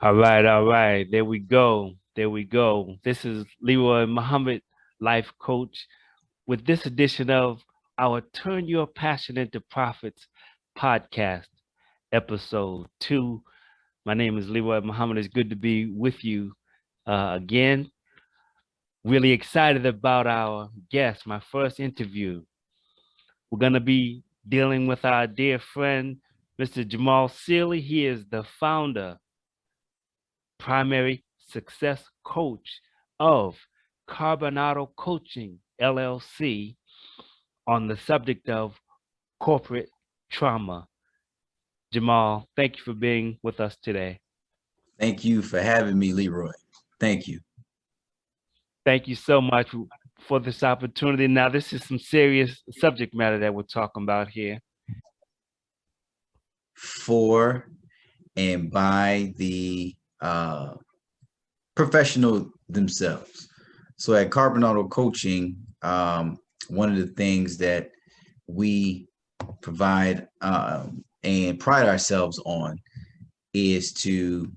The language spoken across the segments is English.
All right. There we go. There we go. This is Leroy Muhammad, life coach, with this edition of our Turn Your Passion into Profits podcast, episode 2. My name is Leroy Muhammad. It's good to be with you again. Really excited about our guest, my first interview. We're going to be dealing with our dear friend, Mr. Jamal Sealy. He is the founder, primary success coach of Carbonado Coaching LLC on the subject of corporate trauma. Jamal, thank you for being with us today. Thank you for having me, Leroy. Thank you. Thank you so much for this opportunity. Now, this is some serious subject matter that we're talking about here. For and by the professional themselves. So at Carbonado Coaching, one of the things that we provide and pride ourselves on is to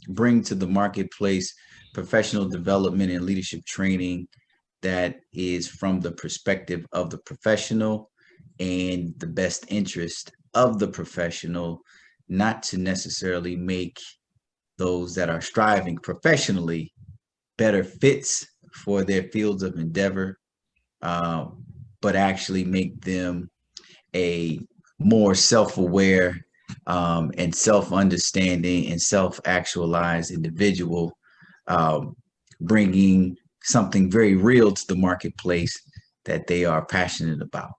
bring to the marketplace professional development and leadership training that is from the perspective of the professional and the best interest of the professional, not to necessarily make those that are striving professionally better fits for their fields of endeavor, but actually make them a more self-aware and self-understanding and self-actualized individual, bringing something very real to the marketplace that they are passionate about.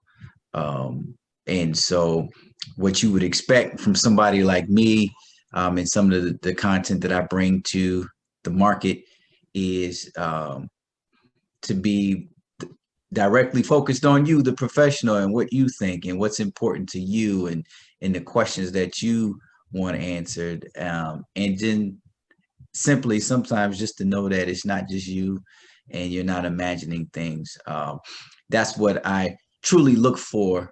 And so what you would expect from somebody like me, and some of the content that I bring to the market is to be directly focused on you, the professional, and what you think and what's important to you, and the questions that you want answered. And then simply sometimes just to know that it's not just you and you're not imagining things. That's what I truly look for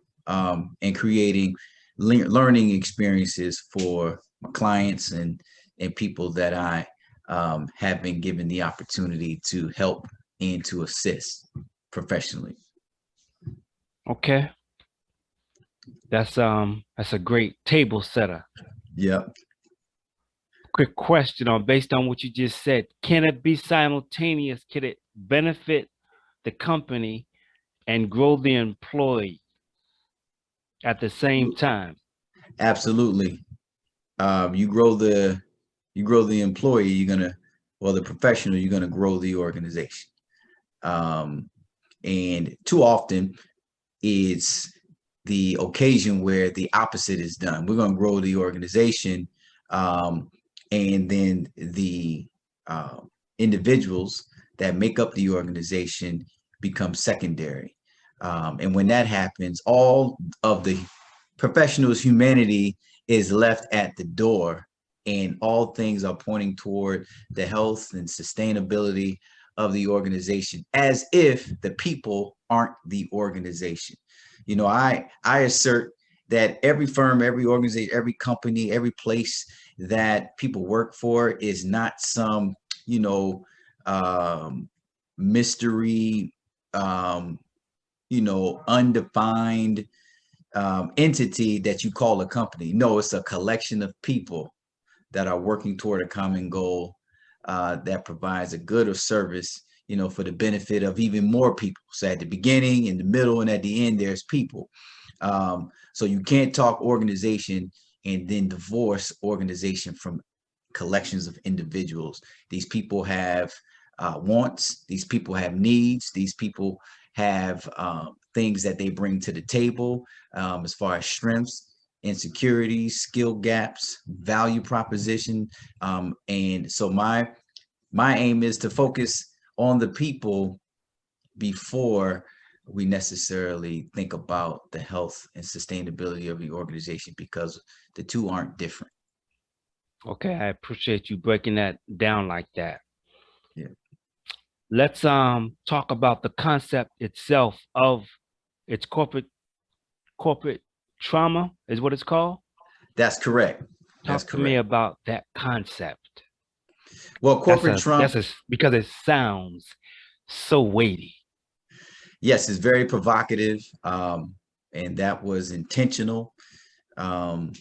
in creating learning experiences for my clients and people that I have been given the opportunity to help and to assist professionally. Okay. That's a great table setter. Yep. Quick question on based on what you just said. Can it be simultaneous? Can it benefit the company and grow the employee at the same time? Absolutely. You grow the employee, the professional, you're gonna grow the organization. And too often it's the occasion where the opposite is done. We're gonna grow the organization, and then the individuals that make up the organization become secondary. And when that happens, all of the professionals' humanity is left at the door, and all things are pointing toward the health and sustainability of the organization, as if the people aren't the organization. I assert that every firm, every organization, every company, every place that people work for is not some, mystery, undefined entity that you call a company. No, it's a collection of people that are working toward a common goal that provides a good or service, for the benefit of even more people. So at the beginning, in the middle, and at the end, there's people. So you can't talk organization and then divorce organization from collections of individuals. These people have wants, these people have needs, these people have things that they bring to the table as far as strengths, insecurities, skill gaps, value proposition. And so my aim is to focus on the people before we necessarily think about the health and sustainability of the organization, because the two aren't different. Okay, I appreciate you breaking that down like that. Yeah. Let's talk about the concept itself of its corporate trauma is what it's called. That's correct. That's Talk to me correct. about that concept. Well, corporate trauma, Because it sounds so weighty. yes, is very provocative, and that was intentional. Um,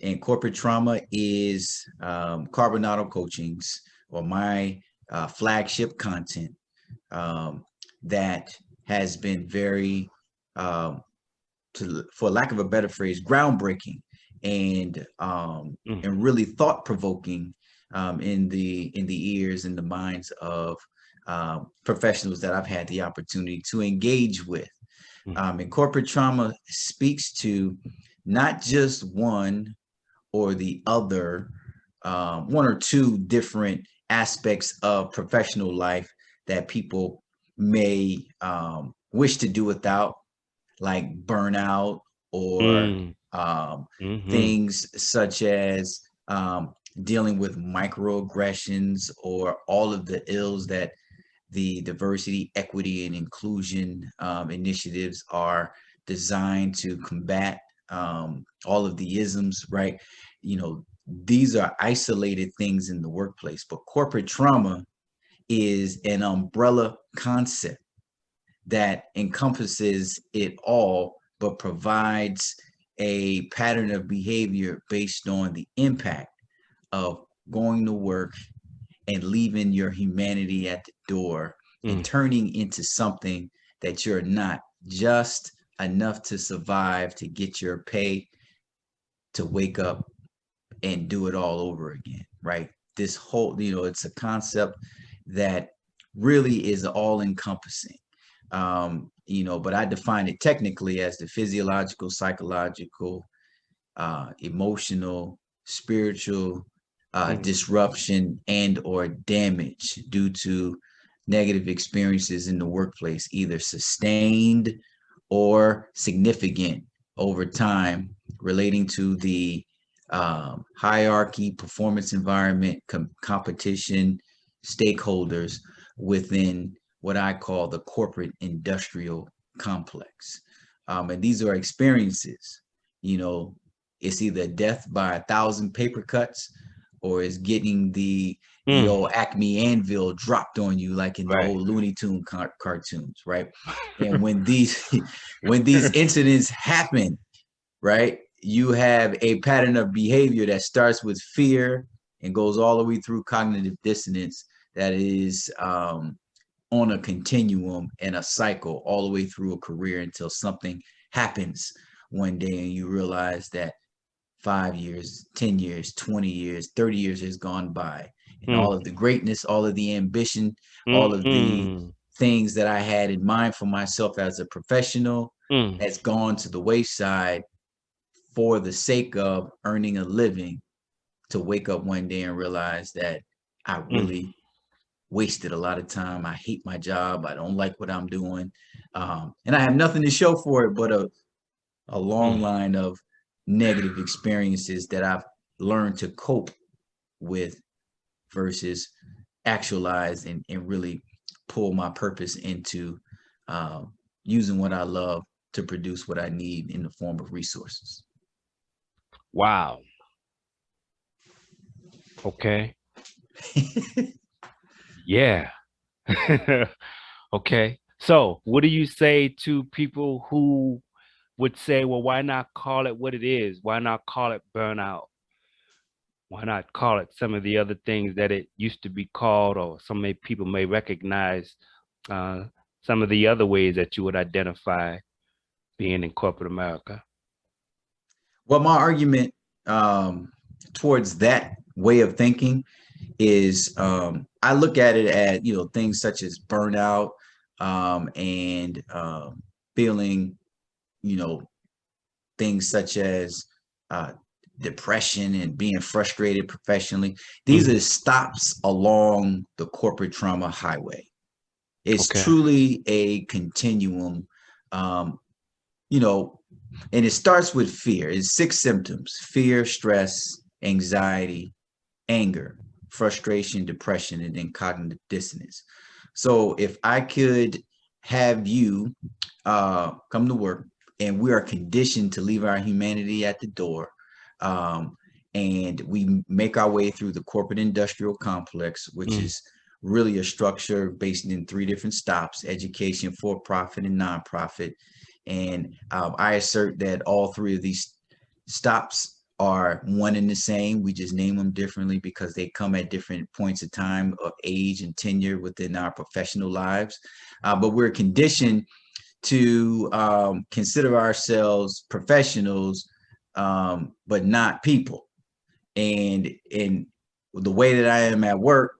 and corporate trauma is Carbonado Coaching's or my flagship content that has been very, um, for lack of a better phrase, groundbreaking Mm, and really thought provoking in the ears and the minds of professionals that I've had the opportunity to engage with. mm, And corporate trauma speaks to not just one or the other, one or two different aspects of professional life that people may wish to do without, like burnout or mm, mm-hmm, things such as dealing with microaggressions or all of the ills that the diversity, equity, and inclusion initiatives are designed to combat, all of the isms, right? You know, these are isolated things in the workplace, but corporate trauma is an umbrella concept that encompasses it all, but provides a pattern of behavior based on the impact of going to work and leaving your humanity at the door and mm, turning into something that you're not, just enough to survive, to get your pay, to wake up and do it all over again, right? This whole, it's a concept that really is all encompassing. But I define it technically as the physiological, psychological, emotional, spiritual mm, disruption and or damage due to negative experiences in the workplace, either sustained or significant over time, relating to the hierarchy, performance environment, competition, stakeholders within what I call the corporate industrial complex. And these are experiences, you know, it's either death by 1,000 paper cuts or it's getting the mm. old Acme anvil dropped on you like in the Right. old Looney Tune cartoons, right? And when these when these incidents happen, right, you have a pattern of behavior that starts with fear and goes all the way through cognitive dissonance that is on a continuum and a cycle all the way through a career until something happens one day and you realize that 5 years, 10 years, 20 years, 30 years has gone by. And all Mm, of the greatness, all of the ambition, all of the mm, things that I had in mind for myself as a professional mm, has gone to the wayside for the sake of earning a living, to wake up one day and realize that I mm, really wasted a lot of time. I hate my job. I don't like what I'm doing. And I have nothing to show for it but a long mm. line of negative experiences that I've learned to cope with versus actualize and really pull my purpose into using what I love to produce what I need in the form of resources. Wow. Okay. Yeah. Okay. So, what do you say to people who would say, well, why not call it what it is? Why not call it burnout? Why not call it some of the other things that it used to be called, or people may recognize uh, some of the other ways that you would identify being in corporate America? Well, my argument towards that way of thinking is I look at it at, things such as burnout and feeling, you know, things such as uh, depression and being frustrated professionally. These Mm, are stops along the corporate trauma highway. It's okay. truly a continuum, um, you know, and it starts with fear. It's six symptoms: fear, stress, anxiety, anger, frustration, depression, and then cognitive dissonance. So if I could have you come to work and we are conditioned to leave our humanity at the door, um, and we make our way through the corporate industrial complex, which is really a structure based in 3 different stops: education, for-profit, and nonprofit. And I assert that all 3 of these stops are one and the same. We just name them differently because they come at different points of time of age and tenure within our professional lives. But we're conditioned to consider ourselves professionals, but not people. And the way that I am at work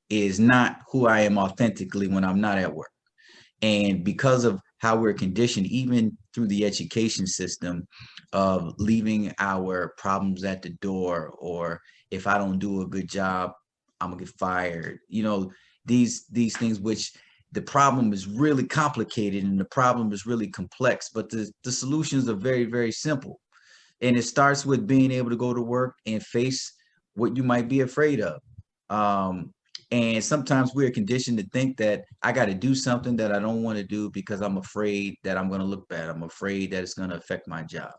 is not who I am authentically when I'm not at work. And because of how we're conditioned, even through the education system, of leaving our problems at the door, or if I don't do a good job, I'm gonna get fired. These things, which the problem is really complicated and the problem is really complex, but the solutions are very, very simple. And it starts with being able to go to work and face what you might be afraid of. And sometimes we're conditioned to think that I got to do something that I don't want to do because I'm afraid that I'm going to look bad. I'm afraid that it's going to affect my job.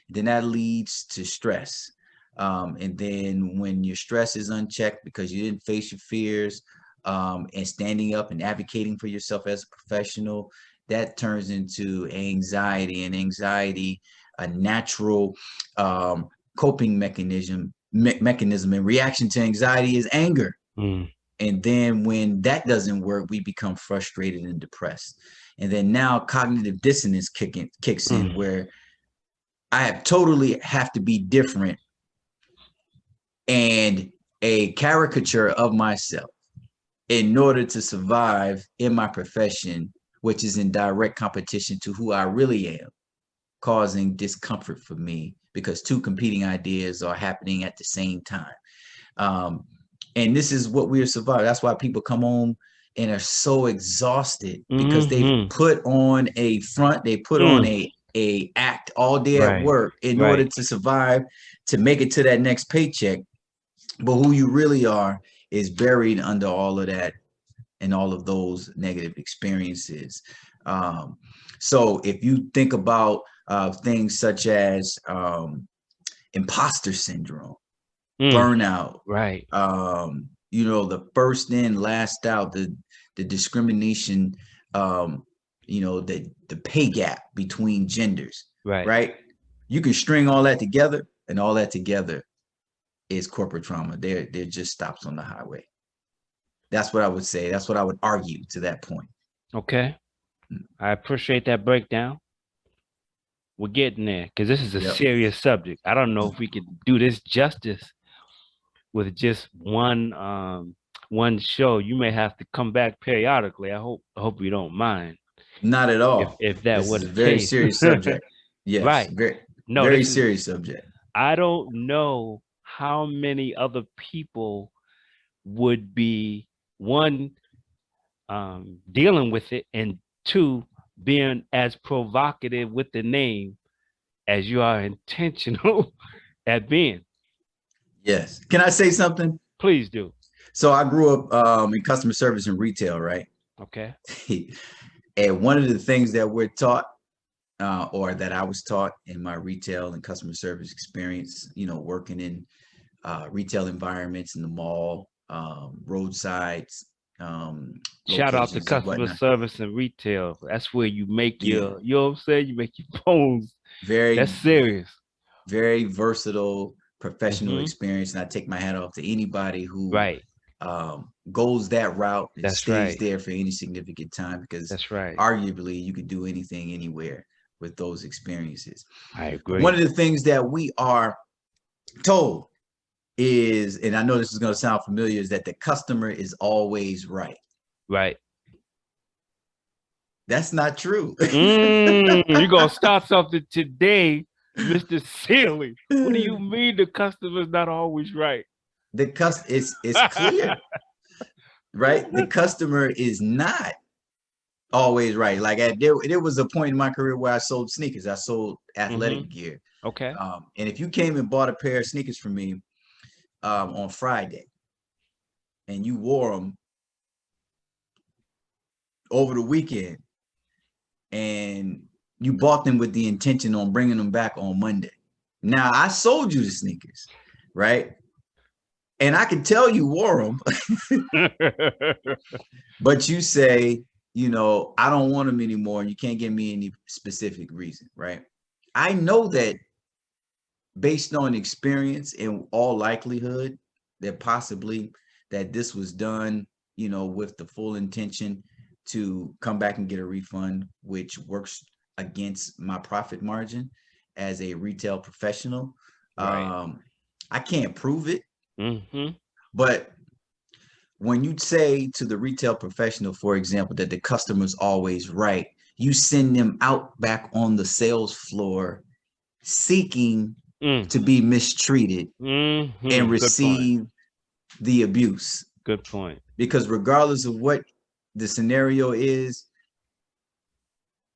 Then that leads to stress. And then when your stress is unchecked because you didn't face your fears, and standing up and advocating for yourself as a professional, that turns into anxiety. And anxiety, a natural coping mechanism and reaction to anxiety, is anger. And then when that doesn't work, we become frustrated and depressed. And then now cognitive dissonance kicks in, where I totally have to be different and a caricature of myself in order to survive in my profession, which is in direct competition to who I really am, causing discomfort for me because 2 competing ideas are happening at the same time. And this is what we are surviving. That's why people come home and are so exhausted, because they've put on a front, they put on a act all day at work in order to survive, to make it to that next paycheck. But who you really are is buried under all of that and all of those negative experiences. So if you think about things such as imposter syndrome, burnout, the first in, last out, the discrimination, the pay gap between genders, right? You can string all that together, and all that together is corporate trauma. They're just stops on the highway. That's what I would say. That's what I would argue to that point. Okay. I appreciate that breakdown. We're getting there, because this is a serious subject. I don't know if we could do this justice with just one show. You may have to come back periodically. I hope you don't mind. Not at all. If that this was is a the very case. serious subject. Yes. Right. Very serious subject. I don't know how many other people would be, one, dealing with it, and 2, being as provocative with the name as you are intentional at being. Yes. Can I say something? Please do. So I grew up in customer service and retail, right? Okay. And one of the things that we're taught, or that I was taught in my retail and customer service experience, working in retail environments in the mall, roadsides, shout out to customer service and retail. That's where you make your, you know what I'm saying? You make your bones. That's serious. Very versatile professional experience. And I take my hat off to anybody who goes that route and stays there for any significant time, because arguably you could do anything anywhere with those experiences. I agree. One of the things that we are told is, and I know this is going to sound familiar, is that the customer is always right. Right. That's not true. You're going to start something today, Mr. Sealy. What do you mean the customer's not always right? It's clear, right? The customer is not always right. Like there was a point in my career where I sold sneakers. I sold athletic gear. Okay. And if you came and bought a pair of sneakers from me on Friday, and you wore them over the weekend, and you bought them with the intention on bringing them back on Monday. Now, I sold you the sneakers. right? And I can tell you wore them, but you say, I don't want them anymore, and you can't give me any specific reason, right? I know that based on experience, in all likelihood, that possibly that this was done, with the full intention to come back and get a refund, which works against my profit margin as a retail professional. Right. I can't prove it, Mm-hmm. but when you say to the retail professional, for example, that the customer's always right, you send them out back on the sales floor seeking Mm. to be mistreated and Mm-hmm. Good point. receive the abuse. Good point. Because regardless of what the scenario is,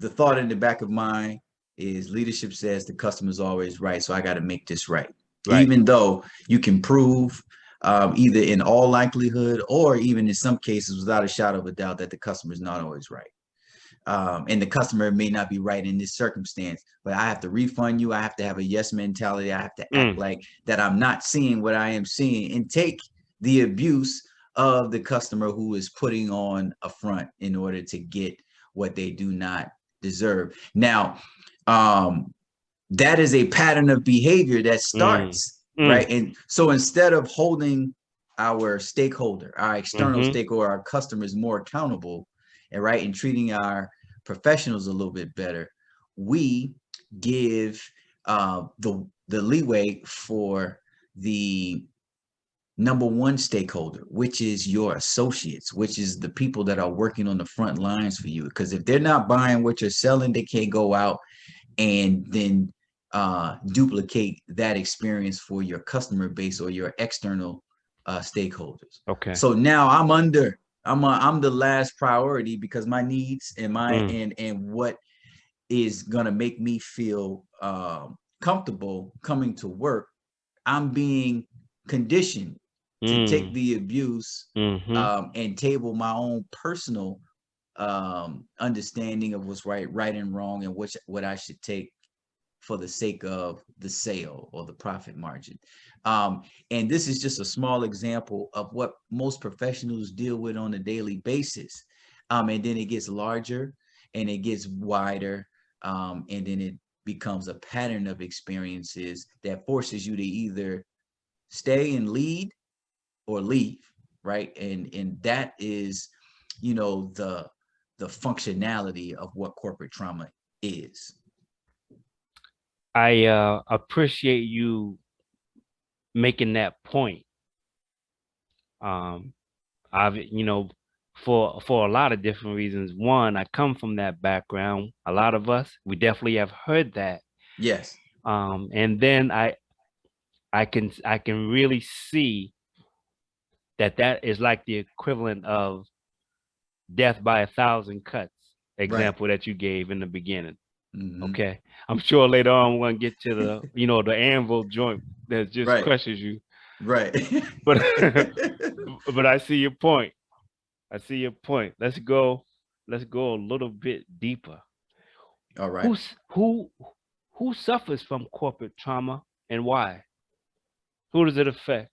the thought in the back of mind is leadership says the customer's always right, so I got to make this right. Right. Even though you can prove, either in all likelihood or even in some cases without a shadow of a doubt, that the customer's not always right. And the customer may not be right in this circumstance, but I have to refund you. I have to have a yes mentality. I have to act Mm. like that I'm not seeing what I am seeing, and take the abuse of the customer who is putting on a front in order to get what they do not deserve. Now, that is a pattern of behavior that Mm. starts, right? Mm. And so instead of holding our stakeholder, our external Mm-hmm. stakeholder, our customers more accountable, and right, and treating our professionals a little bit better, we give the leeway for the number one stakeholder, which is your associates, which is the people that are working on the front lines for you. Because if they're not buying what you're selling, they can't go out and then duplicate that experience for your customer base or your external stakeholders. Okay. So now I'm the last priority, because my needs and my Mm. and what is gonna make me feel comfortable coming to work, I'm being conditioned to take Mm. the abuse, Mm-hmm. and table my own personal understanding of what's right and wrong, and what I should take for the sake of the sale or the profit margin. And this is just a small example of what most professionals deal with on a daily basis. And then it gets larger and it gets wider. And then it becomes a pattern of experiences that forces you to either stay and lead or leave, right? And that is, the functionality of what corporate trauma is. I appreciate you making that point. Um, I've for a lot of different reasons. One, I come from that background. A lot of us, we definitely have heard that. Yes. And then I can really see that is like the equivalent of death by a thousand cuts Right. example that you gave in the beginning. Mm-hmm. Okay. I'm sure later on we're gonna get to the anvil joint that just Right. crushes you. Right. But but I see your point. I see your point. Let's go a little bit deeper. All right. Who suffers from corporate trauma and why? Who does it affect?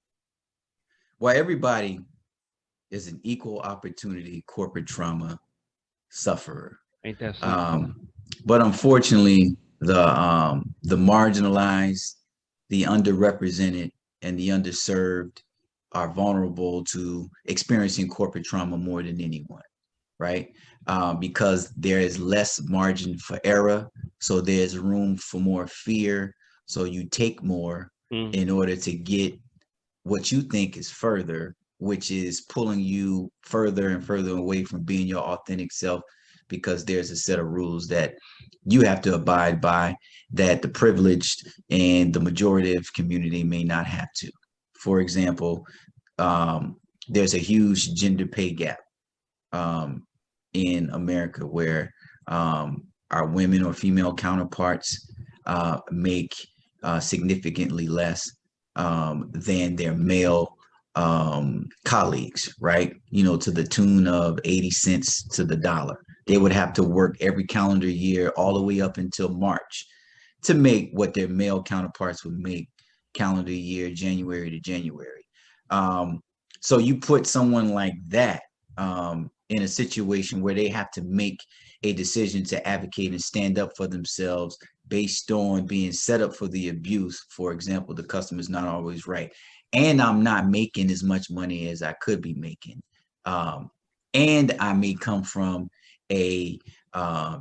Well, everybody is an equal opportunity corporate trauma sufferer. Ain't that something? Um, but unfortunately, the marginalized, the underrepresented, and the underserved are vulnerable to experiencing corporate trauma more than anyone, right? Because there is less margin for error, so there's room for more fear. So you take more Mm, in order to get what you think is further, which is pulling you further and further away from being your authentic self, because there's a set of rules that you have to abide by that the privileged and the majority of community may not have to. For example, there's a huge gender pay gap um, in America, where our women or female counterparts make significantly less than their male colleagues, right? To the tune of 80 cents to the dollar. They would have to work every calendar year all the way up until March to make what their male counterparts would make calendar year, January to January. So you put someone like that in a situation where they have to make a decision to advocate and stand up for themselves based on being set up for the abuse. For example, the customer's not always right, and I'm not making as much money as I could be making. And I may come from a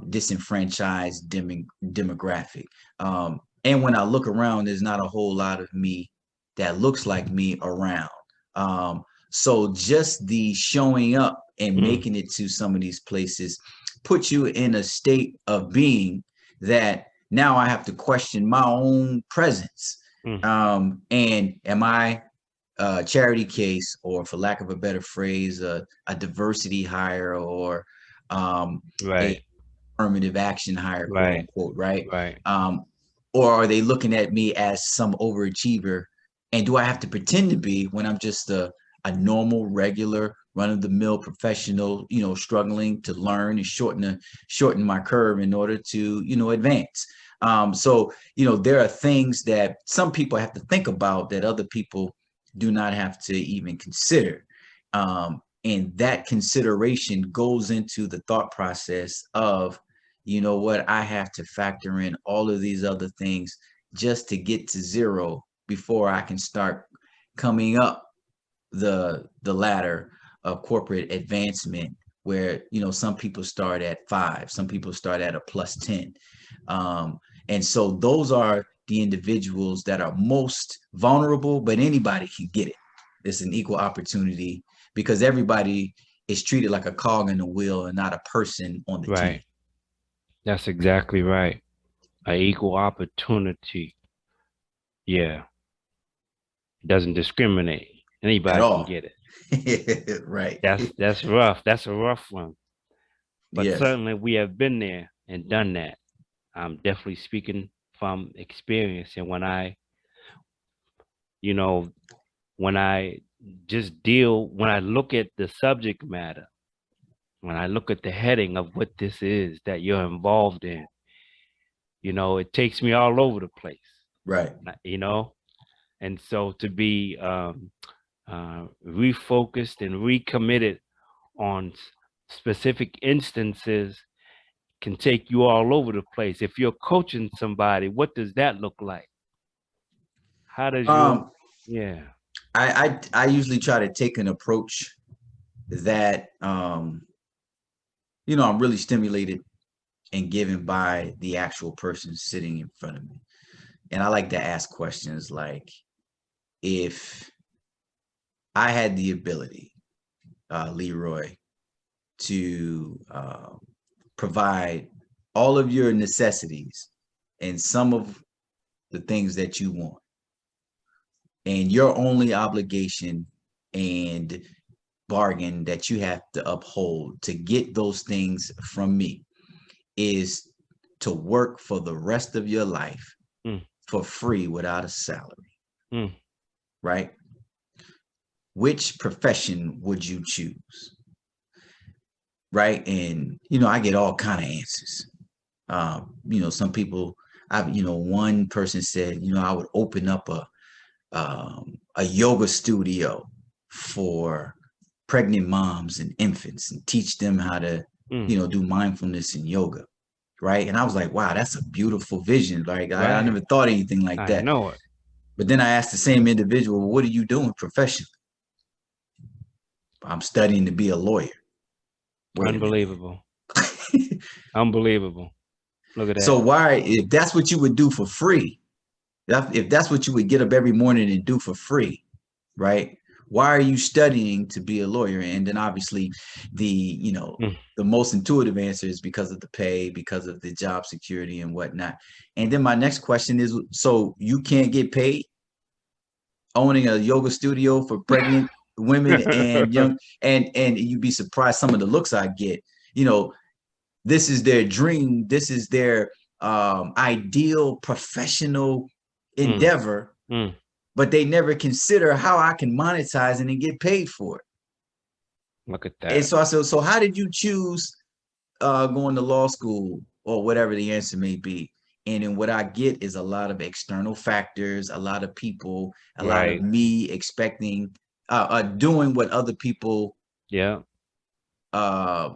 disenfranchised demographic. And when I look around, there's not a whole lot of me that looks like me around. So just the showing up and making it to some of these places puts you in a state of being that now I have to question my own presence. And am I a charity case, or for lack of a better phrase, a diversity hire, or a affirmative action hire, quote unquote, right? Or are they looking at me as some overachiever? And do I have to pretend to be when I'm just a normal, regular, run-of-the-mill professional, struggling to learn and shorten my curve in order to, advance? So, there are things that some people have to think about that other people do not have to even consider. And that consideration goes into the thought process of, what, I have to factor in all of these other things just to get to zero before I can start coming up the ladder of corporate advancement, where some people start at 5, some people start at a +10. And so those are the individuals that are most vulnerable, but anybody can get it. It's an equal opportunity because everybody is treated like a cog in the wheel and not a person on the team. That's exactly right. An equal opportunity. Yeah. It doesn't discriminate. Anybody can get it. Right. That's rough. That's a rough one. But yes. Certainly we have been there and done that. I'm definitely speaking from experience. And when I look at the subject matter, when I look at the heading of what this is that you're involved in, it takes me all over the place. Right. And so to be refocused and recommitted on specific instances can take you all over the place. If you're coaching somebody, what does that look like? How does I usually try to take an approach that I'm really stimulated and given by the actual person sitting in front of me. And I like to ask questions like, if I had the ability, Leroy, to provide all of your necessities and some of the things that you want, and your only obligation and bargain that you have to uphold to get those things from me is to work for the rest of your life for free without a salary. Right? Which profession would you choose? Right? And I get all kind of answers. Some people, one person said, I would open up a yoga studio for pregnant moms and infants and teach them how to, do mindfulness and yoga. Right. And I was like, wow, that's a beautiful vision. Like, I never thought anything like that. I know it. But then I asked the same individual, what are you doing professionally? I'm studying to be a lawyer. Unbelievable. Unbelievable. Look at that. So why, if that's what you would do for free, if that's what you would get up every morning and do for free, right? Why are you studying to be a lawyer? And then obviously the most intuitive answer is because of the pay, because of the job security and whatnot. And then my next question is, so you can't get paid owning a yoga studio for pregnant women and young, and you'd be surprised some of the looks I get. This is their dream. This is their ideal professional endeavor. But they never consider how I can monetize it and get paid for it. Look at that. And so I said, so how did you choose going to law school or whatever the answer may be? And then what I get is a lot of external factors, a lot of people, a lot of Right. me expecting, doing what other people, Yeah. uh,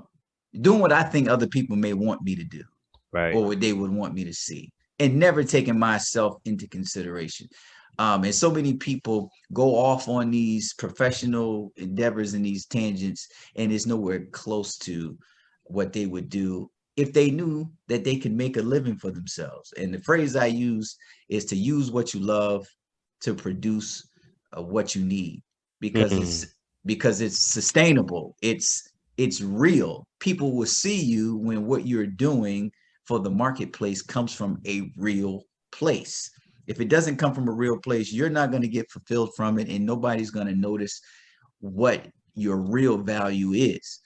doing what I think other people may want me to do Right. or what they would want me to see, and never taking myself into consideration. And so many people go off on these professional endeavors and these tangents, and it's nowhere close to what they would do if they knew that they could make a living for themselves. And the phrase I use is to use what you love to produce what you need, because Mm. it's sustainable. It's real. People will see you when what you're doing for the marketplace comes from a real place. If it doesn't come from a real place, you're not going to get fulfilled from it, and nobody's going to notice what your real value is.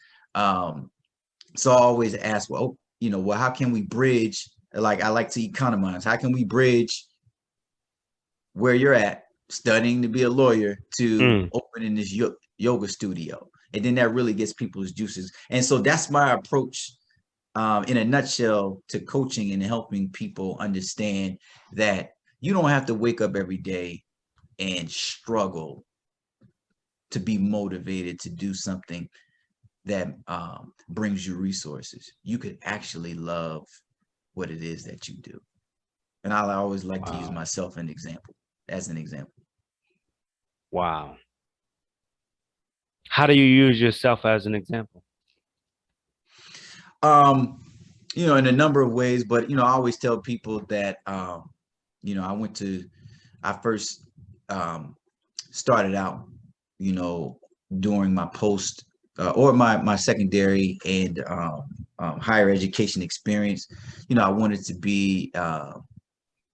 So I always ask, well, well, how can we bridge? Like, I like to economize. How can we bridge where you're at, studying to be a lawyer, to Mm. opening this yoga studio? And then that really gets people's juices. And so that's my approach, in a nutshell, to coaching and helping people understand that you don't have to wake up every day and struggle to be motivated to do something that brings you resources. You could actually love what it is that you do. And I always like to use Wow. myself as an example. Wow. How do you use yourself as an example? Um, in a number of ways, but I always tell people that I first started out, you know, during my post or my secondary and higher education experience. I wanted to be a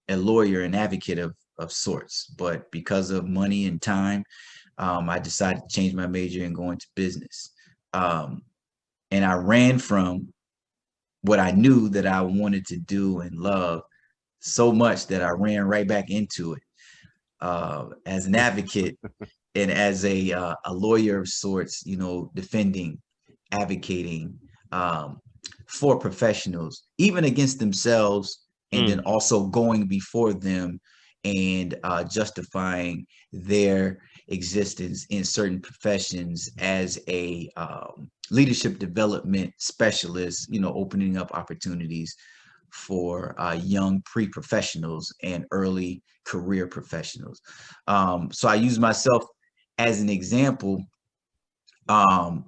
lawyer, an advocate of sorts, but because of money and time, I decided to change my major and go into business. Um, and I ran from what I knew that I wanted to do and love so much that I ran right back into it, as an advocate and as a lawyer of sorts, defending, advocating, um, for professionals, even against themselves, and then Mm. also going before them and justifying their existence in certain professions as a leadership development specialist, opening up opportunities for young pre-professionals and early career professionals. So I use myself as an example, um,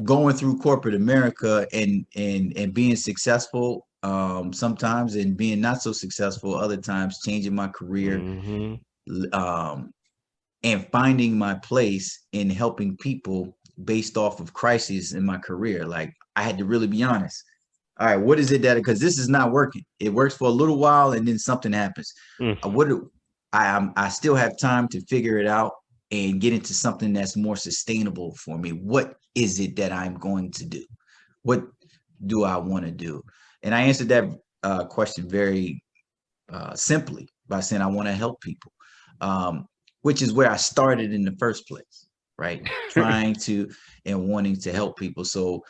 going through corporate America and being successful, sometimes, and being not so successful other times, changing my career, Mm-hmm. um, and finding my place in helping people based off of crises in my career. Like, I had to really be honest. All right, what is it that, because this is not working. It works for a little while and then something happens. Mm. What do I still have time to figure it out and get into something that's more sustainable for me? What is it that I'm going to do? What do I want to do? And I answered that question very simply by saying I want to help people, um, which is where I started in the first place, right? Trying to and wanting to help people. So,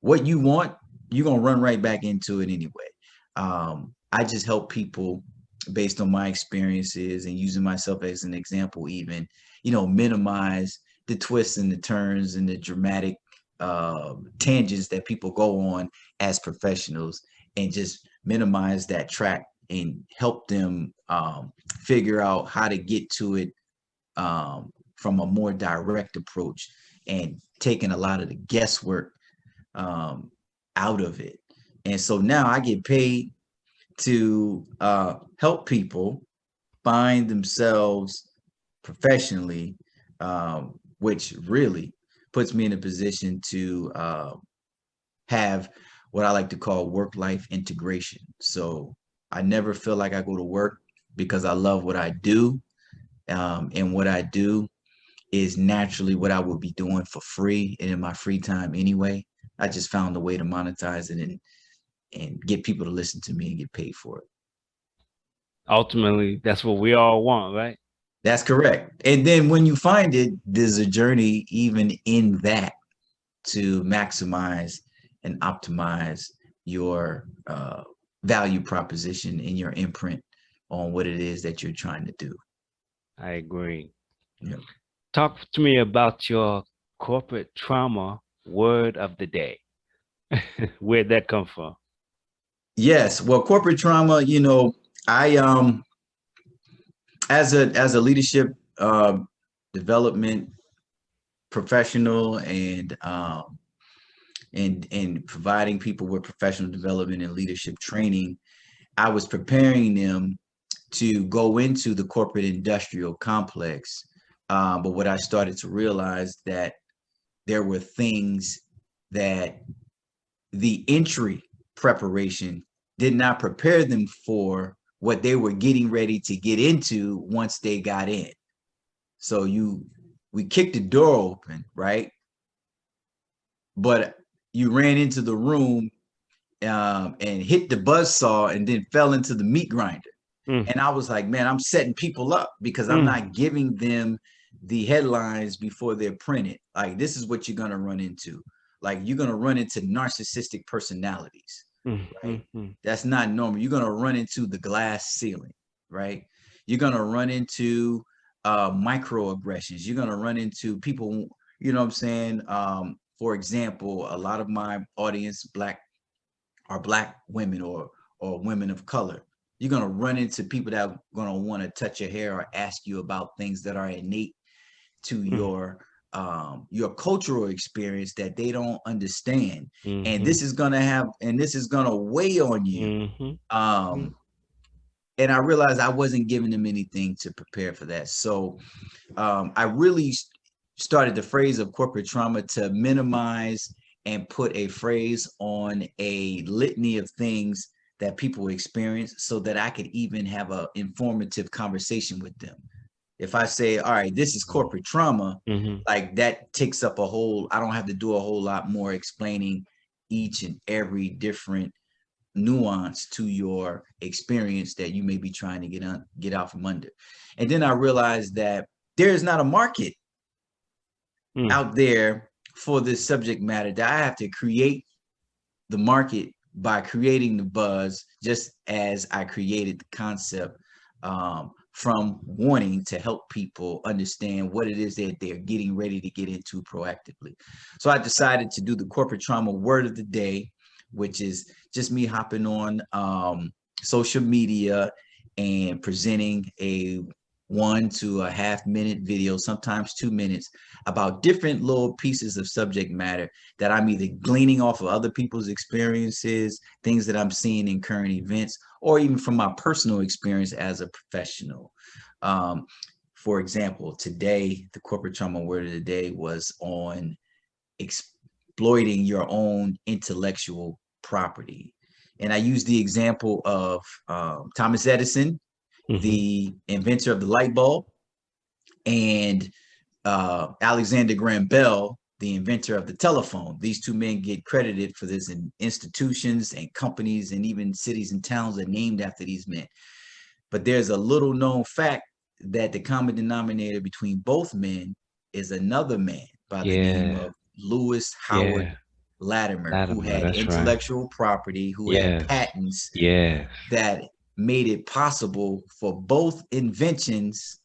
what you want, you're going to run right back into it anyway. I just help people based on my experiences and using myself as an example, even, minimize the twists and the turns and the dramatic tangents that people go on as professionals, and just minimize that track and help them figure out how to get to it, from a more direct approach, and taking a lot of the guesswork um, out of it. And so now I get paid to help people find themselves professionally, which really puts me in a position to have what I like to call work-life integration. So I never feel like I go to work, because I love what I do, and what I do is naturally what I would be doing for free and in my free time anyway. I just found a way to monetize it and get people to listen to me and get paid for it. Ultimately, that's what we all want, right? That's correct. And then when you find it, there's a journey even in that to maximize and optimize your value proposition and your imprint on what it is that you're trying to do. I agree. Yeah. Talk to me about your corporate trauma word of the day. Where'd that come from? Yes. Well, corporate trauma, I as a leadership development professional and providing people with professional development and leadership training, I was preparing them to go into the corporate industrial complex. But what I started to realize that there were things that the entry preparation did not prepare them for what they were getting ready to get into once they got in. So we kicked the door open, right? But you ran into the room and hit the buzz saw and then fell into the meat grinder. Mm, And I was like, man, I'm setting people up because I'm mm, not giving them the headlines before they're printed. Like, this is what you're going to run into. Like, you're going to run into narcissistic personalities, mm, right? mm, mm, That's not normal. You're going to run into the glass ceiling, right? You're going to run into microaggressions. You're going to run into people, you know what I'm saying? For example, a lot of my audience, black women or women of color. You're gonna run into people that are gonna want to touch your hair or ask you about things that are innate to mm, your cultural experience that they don't understand, and mhm, this is gonna weigh on you. mhm, Um, and I realized I wasn't giving them anything to prepare for that, so I really started the phrase of corporate trauma to minimize and put a phrase on a litany of things that people experience so that I could even have an informative conversation with them. If I say, all right, this is corporate trauma, mhm, like that takes up I don't have to do a whole lot more explaining each and every different nuance to your experience that you may be trying to get out from under. And then I realized that there is not a market mm. out there for this subject matter, that I have to create the market by creating the buzz, just as I created the concept, from wanting to help people understand what it is that they're getting ready to get into proactively. So I decided to do the corporate trauma word of the day, which is just me hopping on social media and presenting a 1 to a half-minute video, sometimes 2 minutes, about different little pieces of subject matter that I'm either gleaning off of other people's experiences, things that I'm seeing in current events, or even from my personal experience as a professional. Um, for example, today, the corporate trauma word of the day was on exploiting your own intellectual property. And I used the example of Thomas Edison, Mhm. the inventor of the light bulb, and Alexander Graham Bell, the inventor of the telephone. These two men get credited for this, and institutions and companies and even cities and towns are named after these men. But there's a little known fact that the common denominator between both men is another man by the name Yeah, of Lewis Howard yeah. Latimer, who Latimer, had that's right. intellectual property, who had Yes, patents yes. that made it possible for both inventions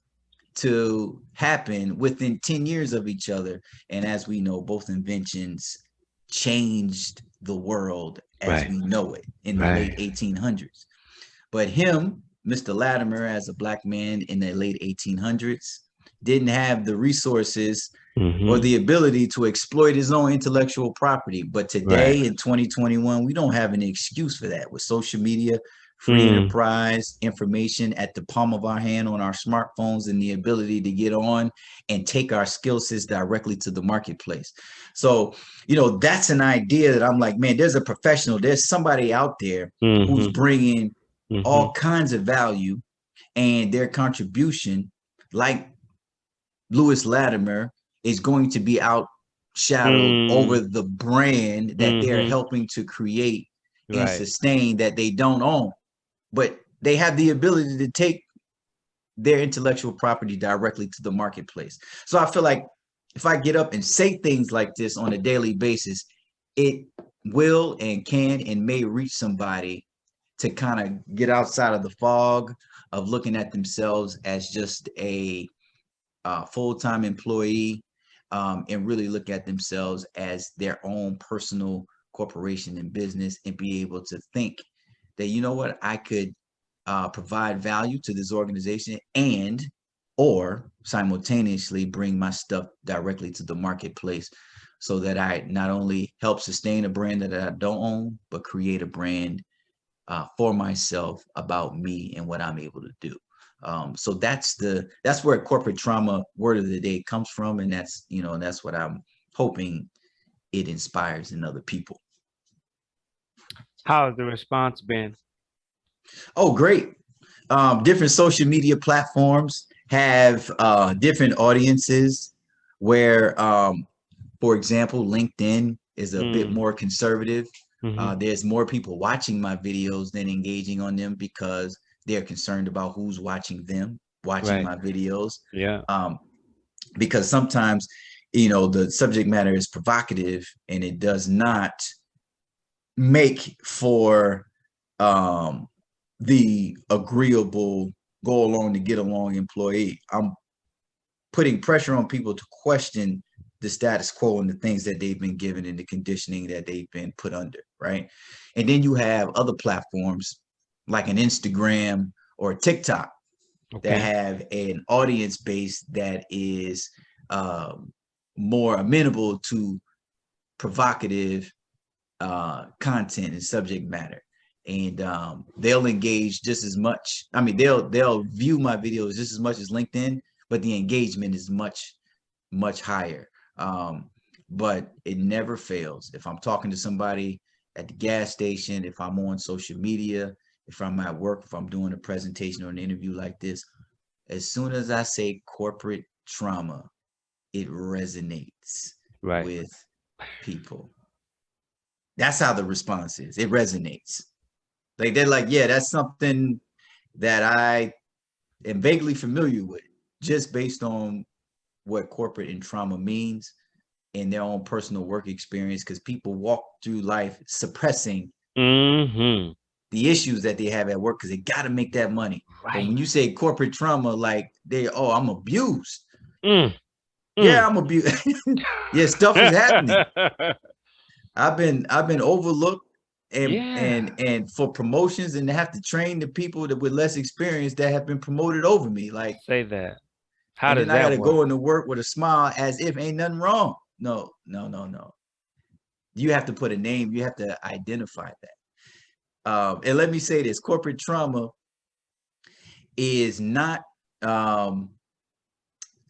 to happen within 10 years of each other. And as we know, both inventions changed the world as Right, we know it in the late right. 1800s. But him, Mr. Latimer, as a black man in the late 1800s, didn't have the resources or Mhm. the ability to exploit his own intellectual property. But Right. today in 2021, we don't have any excuse for that with social media, free Mm. enterprise, information at the palm of our hand on our smartphones, and the ability to get on and take our skill sets directly to the marketplace. So, that's an idea that I'm like, man, there's a professional, there's somebody out there who's Mhm. bringing all Mhm. kinds of value, and their contribution, like Lewis Latimer, is going to be outshadowed over Mm. the brand that they're Mhm. helping to create and Right. sustain, that they don't own. But they have the ability to take their intellectual property directly to the marketplace. So I feel like if I get up and say things like this on a daily basis, it will and can and may reach somebody to kind of get outside of the fog of looking at themselves as just a full-time employee, and really look at themselves as their own personal corporation and business, and be able to think that, you know what, I could provide value to this organization, and or simultaneously bring my stuff directly to the marketplace, so that I not only help sustain a brand that I don't own, but create a brand for myself about me and what I'm able to do. So that's where corporate trauma word of the day comes from, and that's what I'm hoping it inspires in other people. How has the response been? Oh, great! Different social media platforms have different audiences. Where, for example, LinkedIn is a bit Mm. more conservative. Mm-hmm. There's more people watching my videos than engaging on them, because they're concerned about who's watching them, watching Right. my videos. Yeah. Um, because sometimes, the subject matter is provocative, and it does not make for um, the agreeable go along to get along employee. I'm putting pressure on people to question the status quo and the things that they've been given and the conditioning that they've been put under, right? And then you have other platforms like an Instagram or TikTok that Okay. have an audience base that is more amenable to provocative content and subject matter. And they'll engage just as much. I mean, they'll view my videos just as much as LinkedIn, but the engagement is much higher. But it never fails. If I'm talking to somebody at the gas station, if I'm on social media, if I'm at work, if I'm doing a presentation or an interview like this, as soon as I say corporate trauma, it resonates Right. with people. That's how the response is. It resonates. Like they're like, yeah, that's something that I am vaguely familiar with, just based on what corporate and trauma means in their own personal work experience, because people walk through life suppressing Mm-hmm. the issues that they have at work because they got to make that money. But Right. when you say corporate trauma, like I'm abused. Mm. Yeah, Mm. I'm abused. Yeah, stuff is happening. I've been overlooked and Yeah. and for promotions, and have to train the people that with less experience that have been promoted over me. Like, Say that. How and does then I got that to work? go into work with a smile as if ain't nothing wrong. No, no, no, no. You have to put a name. You have to identify that. And let me say this: corporate trauma is not um,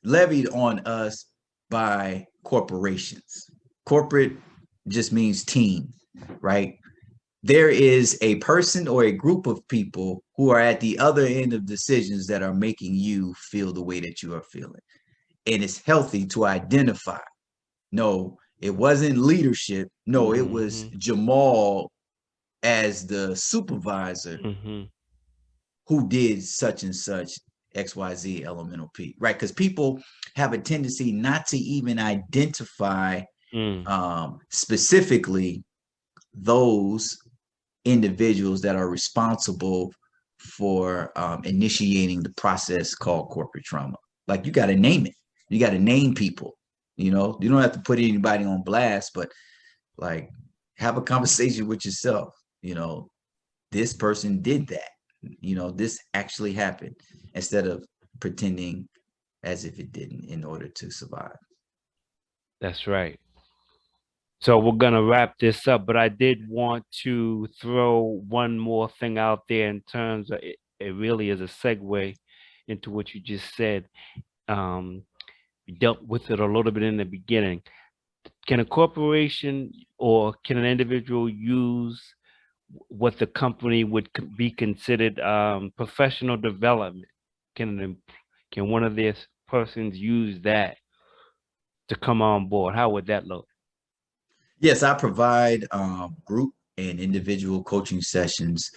levied on us by corporations. Corporate just means team, right? There is a person or a group of people who are at the other end of decisions that are making you feel the way that you are feeling. And it's healthy to identify. No, it wasn't leadership. No, it was Mm-hmm. Jamal as the supervisor Mm-hmm. who did such and such XYZ elemental P, right? Because people have a tendency not to even identify Mm. specifically those individuals that are responsible for initiating the process called corporate trauma. Like, you got to name it. You got to name people. You don't have to put anybody on blast, but like, have a conversation with yourself. This person did that. This actually happened, instead of pretending as if it didn't in order to survive. That's right. So we're gonna wrap this up, but I did want to throw one more thing out there in terms of it. It really is a segue into what you just said. Um, we dealt with it a little bit in the beginning. Can a corporation or can an individual use what the company would be considered professional development? Can one of these persons use that to come on board? How would that look? Yes, I provide group and individual coaching sessions,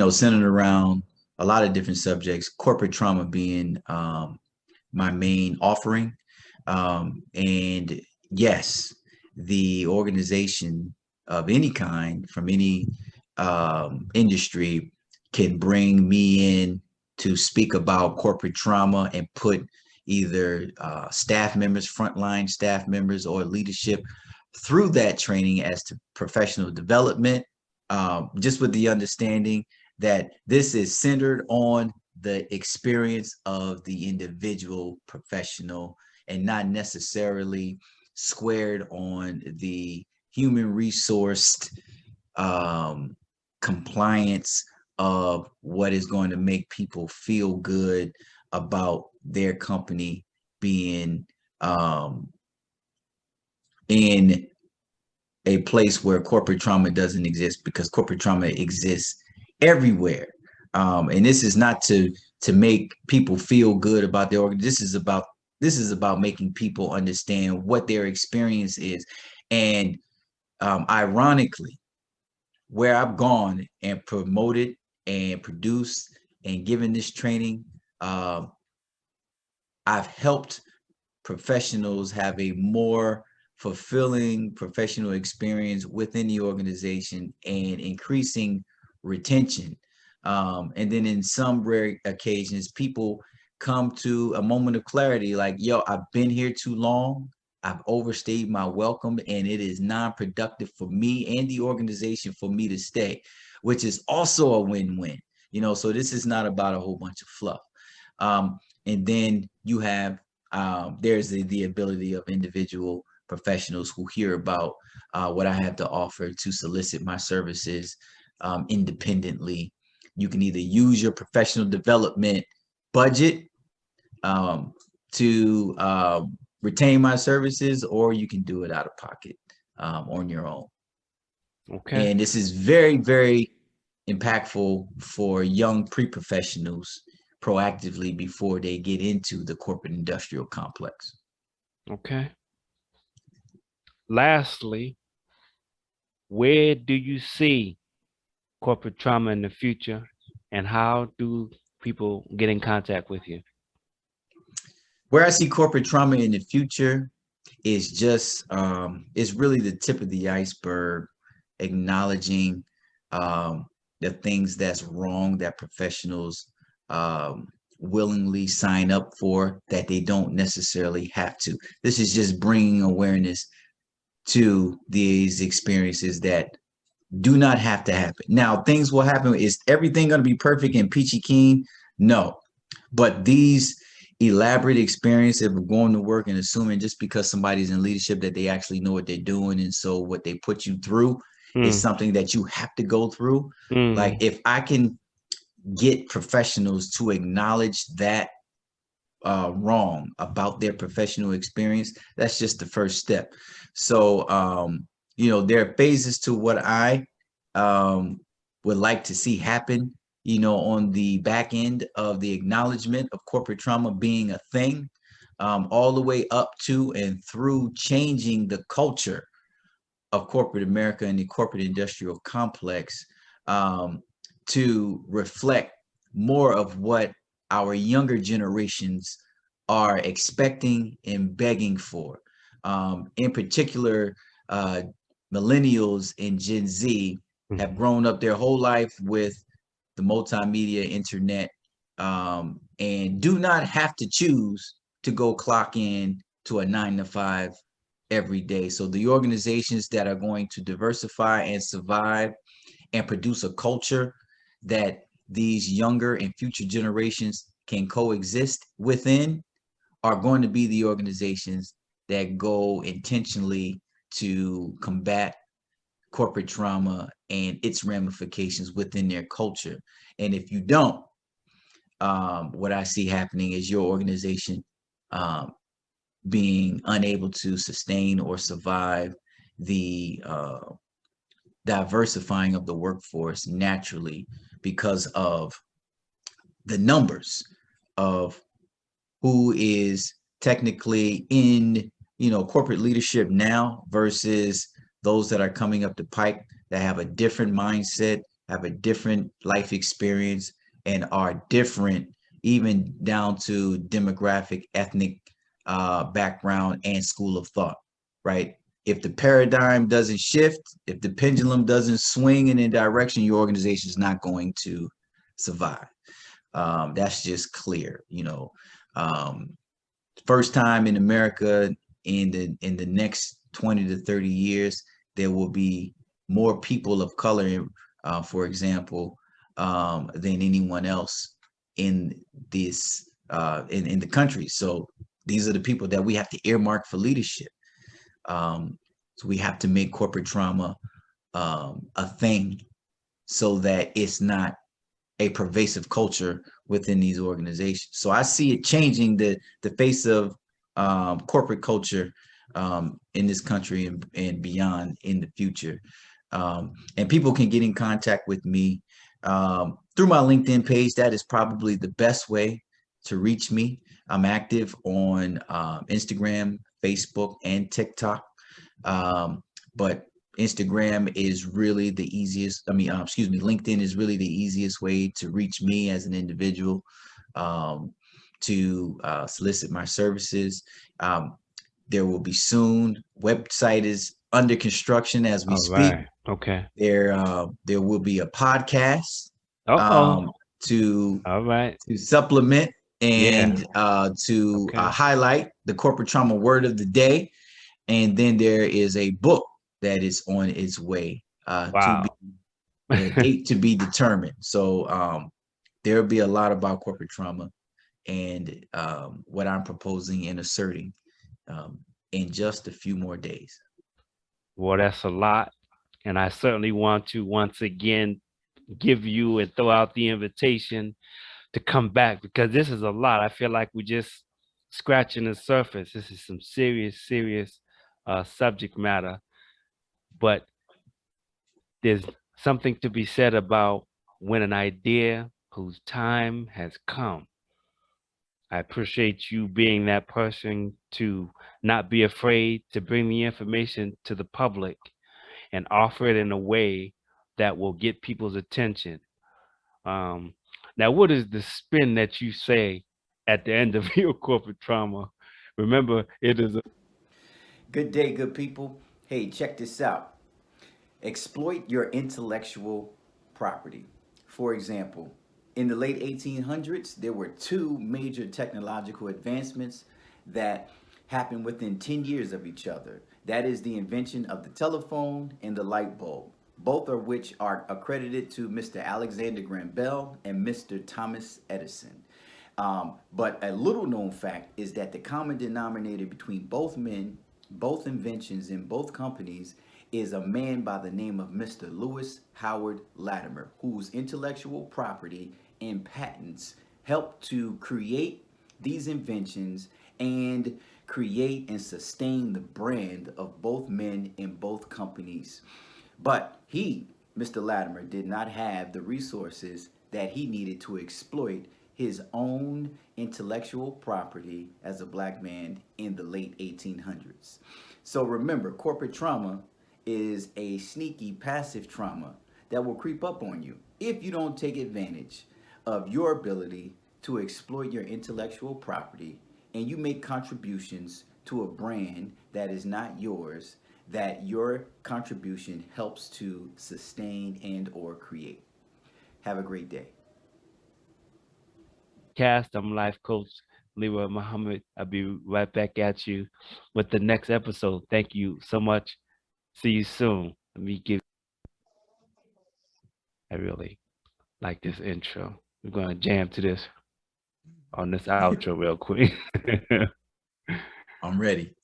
centered around a lot of different subjects, corporate trauma being my main offering. And yes, the organization of any kind from any industry can bring me in to speak about corporate trauma and put either staff members, frontline staff members, or leadership through that training as to professional development, just with the understanding that this is centered on the experience of the individual professional and not necessarily squared on the human resourced compliance of what is going to make people feel good about their company being in a place where corporate trauma doesn't exist, because corporate trauma exists everywhere. And this is not to make people feel good about their organ. This is about making people understand what their experience is. And ironically, where I've gone and promoted and produced and given this training, I've helped professionals have a more fulfilling professional experience within the organization and increasing retention. And then in some rare occasions, people come to a moment of clarity like, yo, I've been here too long. I've overstayed my welcome, and it is non-productive for me and the organization for me to stay, which is also a win-win. So this is not about a whole bunch of fluff. And then you have there's the ability of individual professionals who hear about what I have to offer to solicit my services independently. You can either use your professional development budget to retain my services, or you can do it out of pocket on your own. Okay. And this is very, very impactful for young pre-professionals proactively before they get into the corporate industrial complex. Okay. Lastly, where do you see corporate trauma in the future, and how do people get in contact with you? Where I see corporate trauma in the future is just it's really the tip of the iceberg, acknowledging the things that's wrong that professionals willingly sign up for that they don't necessarily have to. This is just bringing awareness to these experiences that do not have to happen. Now, things will happen. Is everything going to be perfect and peachy keen? No. But these elaborate experiences of going to work and assuming just because somebody's in leadership that they actually know what they're doing, and so what they put you through is something that you have to go through. Like, if I can get professionals to acknowledge that wrong about their professional experience, that's just the first step. So there are phases to what I would like to see happen, on the back end of the acknowledgement of corporate trauma being a thing, all the way up to and through changing the culture of corporate America and the corporate industrial complex to reflect more of what our younger generations are expecting and begging for. In particular, millennials and Gen Z have grown up their whole life with the multimedia internet and do not have to choose to go clock in to a 9 to 5 every day. So the organizations that are going to diversify and survive and produce a culture that these younger and future generations can coexist within are going to be the organizations that go intentionally to combat corporate trauma and its ramifications within their culture. And if you don't, what I see happening is your organization being unable to sustain or survive the diversifying of the workforce naturally because of the numbers of who is technically in corporate leadership now versus those that are coming up the pike that have a different mindset, have a different life experience, and are different even down to demographic, ethnic background, and school of thought, right? If the paradigm doesn't shift, if the pendulum doesn't swing in a direction, your organization is not going to survive. That's just clear. Um, first time in America in the next 20 to 30 years, there will be more people of color, for example, than anyone else in this in the country. So these are the people that we have to earmark for leadership. So we have to make corporate trauma a thing so that it's not a pervasive culture within these organizations. So I see it changing the face of corporate culture in this country and beyond in the future. And people can get in contact with me through my LinkedIn page. That is probably the best way to reach me. I'm active on Instagram, Facebook, and TikTok. But Instagram is really the easiest. LinkedIn is really the easiest way to reach me as an individual, to solicit my services. There will be soon. Website is under construction as we All speak. right. Okay. There will be a podcast Uh-oh. to All right. supplement Yeah. and to Okay. highlight the corporate trauma word of the day. And then there is a book that is on its way to be Wow. a date to be determined. So there'll be a lot about corporate trauma and what I'm proposing and asserting in just a few more days. Well, that's a lot. And I certainly want to once again give you and throw out the invitation to come back because this is a lot. I feel like we're just scratching the surface. This is some serious, serious subject matter. But there's something to be said about when an idea whose time has come. I appreciate you being that person to not be afraid to bring the information to the public and offer it in a way that will get people's attention. Um, Now, what is the spin that you say at the end of your corporate trauma? Remember, it is a Good day, good people. Hey, check this out. Exploit your intellectual property. For example, in the late 1800s, there were two major technological advancements that happened within 10 years of each other. That is the invention of the telephone and the light bulb, both of which are accredited to Mr. Alexander Graham Bell and Mr. Thomas Edison. But a little known fact is that the common denominator between both men, both inventions in both companies, is a man by the name of Mr. Lewis Howard Latimer, whose intellectual property and patents helped to create these inventions and create and sustain the brand of both men in both companies. But he, Mr. Latimer, did not have the resources that he needed to exploit his own intellectual property as a black man in the late 1800s. So remember, corporate trauma is a sneaky passive trauma that will creep up on you if you don't take advantage of your ability to exploit your intellectual property and you make contributions to a brand that is not yours, that your contribution helps to sustain and or create. Have a great day. cast. I'm life coach Leroy Muhammad. I'll be right back at you with the next episode. Thank you so much. See you soon. Let me give. I really like this intro. We're gonna jam to this on this outro real quick. I'm ready.